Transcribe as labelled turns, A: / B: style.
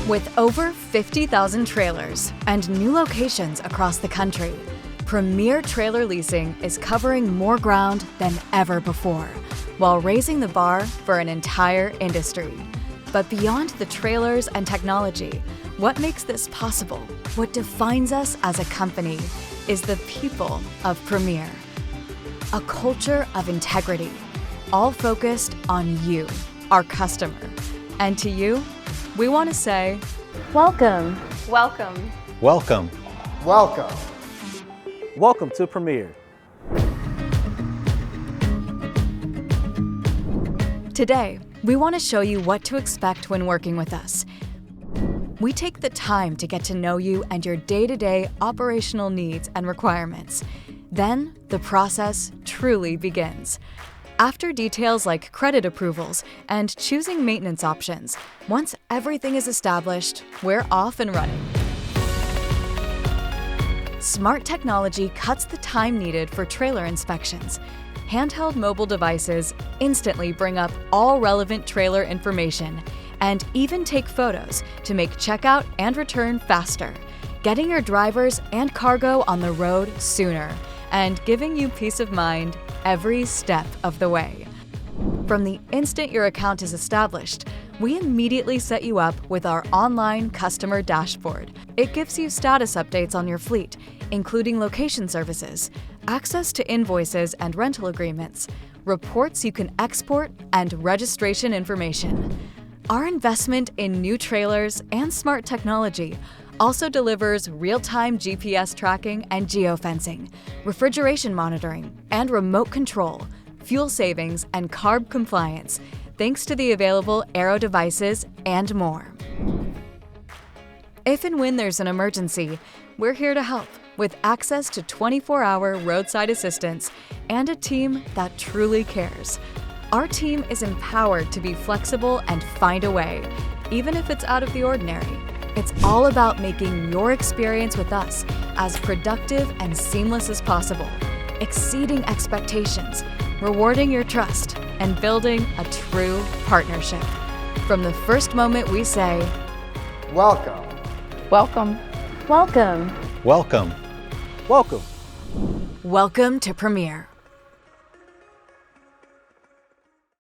A: With over 50,000 trailers and new locations across the country, Premier Trailer Leasing is covering more ground than ever before, while raising the bar for an entire industry. But beyond the trailers and technology, what makes this possible, what defines us as a company, is the people of Premier. A culture of integrity, all focused on you, our customer. And to you, we want to say, welcome.
B: Welcome.
C: Welcome.
D: Welcome.
E: Welcome to Premier.
A: Today, we want to show you what to expect when working with us. We take the time to get to know you and your day-to-day operational needs and requirements. Then, the process truly begins. After details like credit approvals and choosing maintenance options, once everything is established, we're off and running. Smart technology cuts the time needed for trailer inspections. Handheld mobile devices instantly bring up all relevant trailer information and even take photos to make checkout and return faster, getting your drivers and cargo on the road sooner, and giving you peace of mind every step of the way. From the instant your account is established, we immediately set you up with our online customer dashboard. It gives you status updates on your fleet, including location services, access to invoices and rental agreements, reports you can export, and registration information. Our investment in new trailers and smart technology also delivers real-time GPS tracking and geofencing, refrigeration monitoring, and remote control, fuel savings, and carb compliance, thanks to the available Aero devices and more. If and when there's an emergency, we're here to help with access to 24-hour roadside assistance and a team that truly cares. Our team is empowered to be flexible and find a way, even if it's out of the ordinary. It's all about making your experience with us as productive and seamless as possible, exceeding expectations, rewarding your trust, and building a true partnership. From the first moment we say,
D: Welcome.
B: Welcome.
A: welcome,
C: Welcome.
E: Welcome.
A: welcome to Premier.